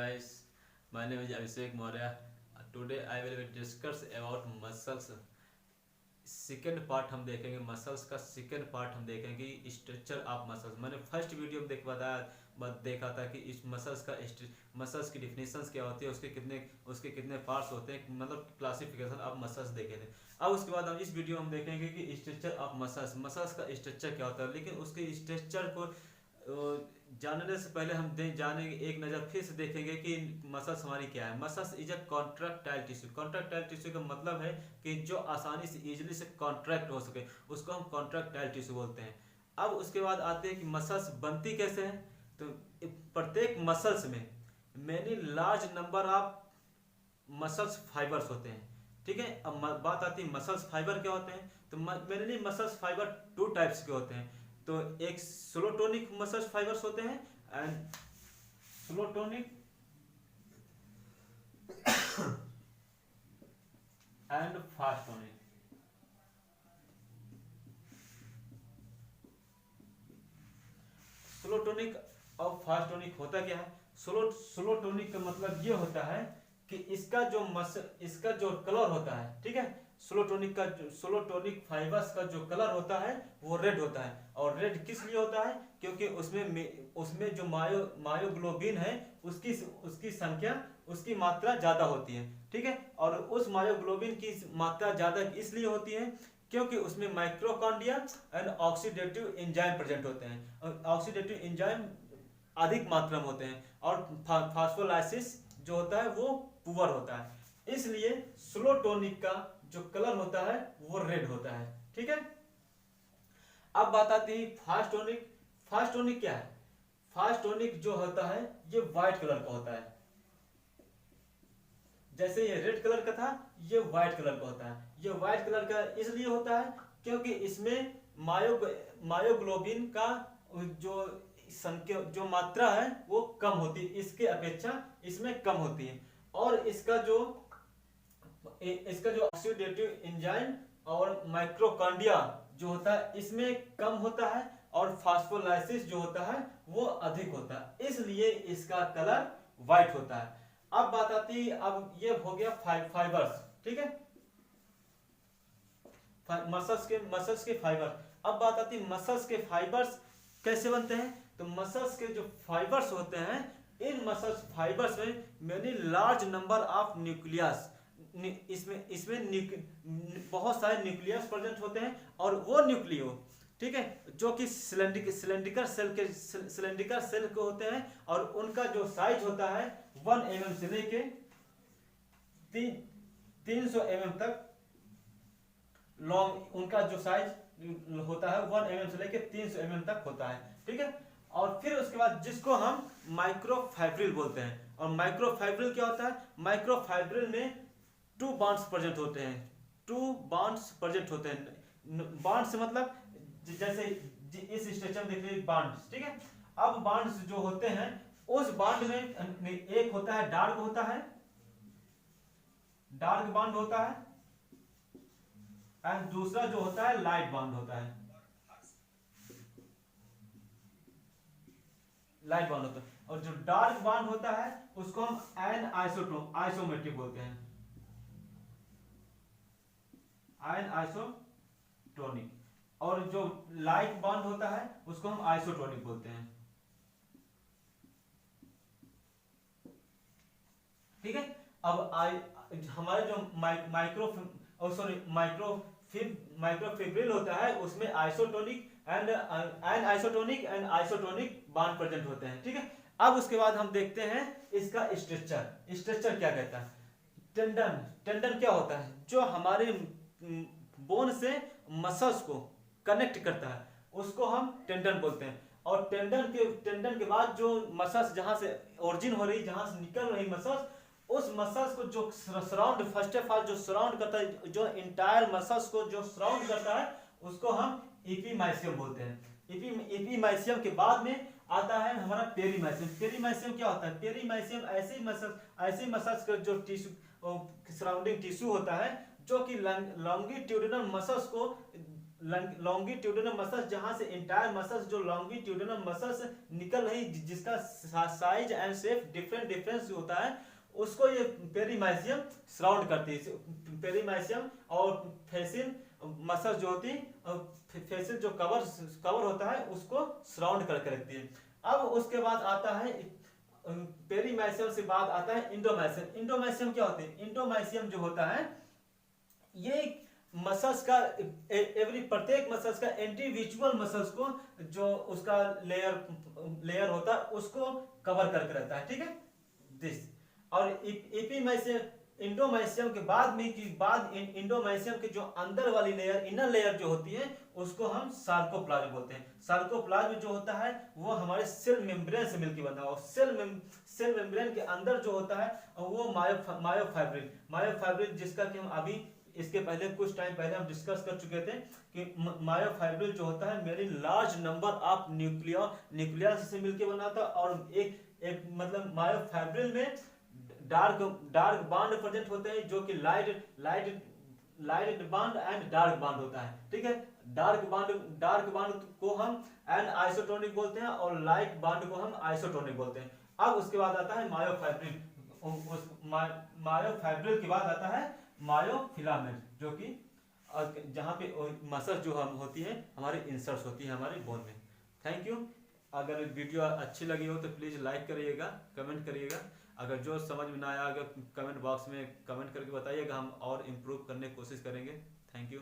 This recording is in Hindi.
guys, my name is Abhishek Maurya. Today I will discuss about muscles. Second part हम देखेंगे मसल्स का। सेकेंड पार्ट हम देखेंगे स्ट्रक्चर ऑफ मसल्स। मैंने फर्स्ट वीडियो में देखा था कि इस मसल्स की डिफिनेशंस क्या होती है, उसके कितने पार्ट्स होते हैं, मतलब क्लासिफिकेशन ऑफ मसल्स देखे थे। अब उसके बाद हम इस वीडियो में हम देखेंगे कि स्ट्रक्चर ऑफ मसल्स का स्ट्रक्चर क्या होता है। लेकिन उसके स्ट्रक्चर को जानने से पहले हम जानेंगे, एक नज़र फिर से देखेंगे कि मसल्स हमारी क्या है। Muscles is a contractile tissue. Contractile tissue का मतलब है कि जो आसानी से इजीली से कॉन्ट्रैक्ट हो सके, उसको हम कॉन्ट्रैक्टाइल टिश्यू बोलते हैं। अब उसके बाद आते हैं कि मसल्स बनती कैसे हैं। तो प्रत्येक मसल्स में many large number of muscles fibres होते हैं, ठीक है। अब बात आती है मसल्स फाइबर क्या होते हैं। तो मैंने मसल्स फाइबर टू टाइप्स के होते हैं। तो एक स्लोटोनिक मसल्स फाइबर्स होते हैं एंड स्लोटोनिक एंड फास्टोनिक। स्लोटोनिक और फास्टोनिक होता क्या है। स्लोटोनिक का मतलब ये होता है कि इसका जो कलर होता है, ठीक है। स्लोटोनिक फाइबर्स का जो कलर होता है वो रेड होता है। और रेड किस लिए होता है, क्योंकि उसमें जो मायोग्लोबिन है उसकी संख्या, उसकी मात्रा ज्यादा होती है, ठीक है। और उस मायोग्लोबिन की मात्रा ज्यादा इसलिए होती है क्योंकि उसमें माइक्रोकांडिया एंड ऑक्सीडेटिव एंजाइम प्रेजेंट होते हैं। और ऑक्सीडेटिव एंजाइम अधिक मात्रा में होते हैं और फास्फोलाइसिस जो होता है वो पुअर होता है। इसलिए स्लोटोनिक का जो कलर होता है वो रेड होता है, ठीक है। अब बात आती है फास्टोनिक। फास्टोनिक क्या है। फास्टोनिक जो होता है ये व्हाइट कलर का होता है। जैसे ये रेड कलर का था, ये व्हाइट कलर का होता है। ये व्हाइट कलर का इसलिए होता है क्योंकि इसमें मायोग्लोबिन का जो मात्रा है वो कम होती है, इसके अपेक्षा इसमें कम होती है। और इसका जो ऑक्सीडेटिव एंजाइम और माइक्रोकांडिया जो होता है इसमें कम होता है और फास्फोलाइसिस जो होता है वो अधिक होता है, इसलिए इसका कलर व्हाइट होता है। अब बात आती है, अब ये हो गया फाइबर्स, ठीक है, मसल्स के फाइबर। अब बात आती है मसल्स के फाइबर्स कैसे बनते हैं। तो मसल्स के जो फाइबर्स होते हैं, इन मसल्स फाइबर्स में many large number of nucleus, इसमें बहुत सारे न्यूक्लियस प्रेजेंट होते हैं। और वो न्यूक्लियो, ठीक है, जो कि सिलेंड्रिकल सेल के होते हैं। और उनका जो साइज होता है 1 mm से लेके 300 mm तक लॉन्ग, उनका जो साइज होता है 1 mm से लेके 300 mm तक होता है, ठीक है। और फिर उसके बाद जिसको हम माइक्रोफाइब्रिल बोलते हैं। और माइक्रोफाइब्रिल क्या होता है। माइक्रोफाइब्रिल में 2 बॉन्ड्स प्रेजेंट होते हैं। 2 बॉन्ड्स प्रेजेंट होते हैं। बॉन्ड्स मतलब जैसे इस स्ट्रक्चर में देख लीजिए बॉन्ड्स, ठीक है। अब बॉन्ड्स जो होते हैं उस बॉन्ड में एक होता है डार्क बॉन्ड होता है एंड दूसरा जो होता है लाइट बॉन्ड होता है। और जो डार्क बॉन्ड होता है उसको हम आइसोमेट्रिक बोलते हैं, आइसोटोनिक। और जो लाइट बॉन्ड होता है उसको हम आइसोटोनिक बोलते हैं, ठीक है। अब हमारे जो माइक्रोफिब्रिल होता है उसमें isotonic and isotonic bond present होते हैं, ठीक है। अब उसके बाद हम देखते हैं इसका स्ट्रक्चर क्या कहता है। टेंडन क्या होता है, जो हमारे बोन से मसल्स को कनेक्ट करता है उसको हम टेंडन बोलते हैं। और टेंडन के बाद जो मसल्स जहां से ओरिजिन हो रही, जहां से निकल रही मसल्स, उस मसल्स को जो फर्स्ट ऑफ ऑल जो सराउंड करता है, जो इंटायर मसल्स को जो सराउंड करता है उसको हम एपीमाइसियम बोलते हैं। एपीमाइसियम के बाद में आता है हमारा पेरीमाइसियम। पेरीमाइसियम क्या होता है। पेरीमाइसियम ऐसे मसल्स का जो सराउंडिंग टिश्यू होता है जो कि लॉन्गिट्यूडिनल मसल्स को लॉन्गिट्यूडिनल मसल्स, जहां से इंटायर मसल्स जो लॉन्गिट्यूडिनल मसल्स निकल रही, जिसका साइज एंड शेप डिफरेंस होता है, उसको ये पेरीमाइसियम सराउंड करती है। पेरीमाइसियम और फेसिल मसल्स जो होती है, फेसिल जो कवर होता है उसको सराउंड करके रखती है। अब उसके बाद आता है पेरीमाइसियम से बाद आता है इंडोमाइसियम। इंडोमाइसियम क्या होते हैं? इंडोमाइसियम जो होता है ये मसल्स का प्रत्येक मसल्स का इंडिविजुअल मसल्स को जो उसका लेयर होता है उसको कवर करके रहता है, ठीक है दिस। और एपीमाइसियम इंडोमाइसियम के बाद में इंडोमाइसियम के जो अंदर वाली लेयर, इनर लेयर जो होती है उसको हम सार्कोप्लाज्म बोलते हैं। सार्कोप्लाज्म जो होता है वो हमारे सेल मेम्ब्रेन से मिलकर बना हुआ। सेल मेम्ब्रेन के अंदर जो होता है वो मायोफाइब्रिल जिसका कि हम अभी इसके पहले कुछ टाइम पहले हम डिस्कस कर चुके थे कि मायोफाइब्रिल जो होता है very large number of nucleus से मिलकर बना था। और एक मतलब मायोफाइब्रिल में डार्क बांड प्रेजेंट होते हैं, जो कि light bond and dark bond होता है, ठीक है। डार्क बांड को हम एन आइसोटोनिक बोलते हैं और लाइट बांड को हम आइसोटोनिक बोलते हैं। अब उसके बाद आता है मायोफाइब्रिल। मायोफाइब्रिल के बाद आता है मायोफिलामेंट, जो कि जहाँ पे मसल जो हम होती है हमारी इंसर्ट्स होती है हमारे बोन में। Thank you. अगर वीडियो अच्छी लगी हो तो प्लीज़ लाइक करिएगा, कमेंट करिएगा। अगर जो समझ में ना आया, अगर कमेंट बॉक्स में कमेंट करके बताइएगा, हम और इम्प्रूव करने की कोशिश करेंगे। Thank you.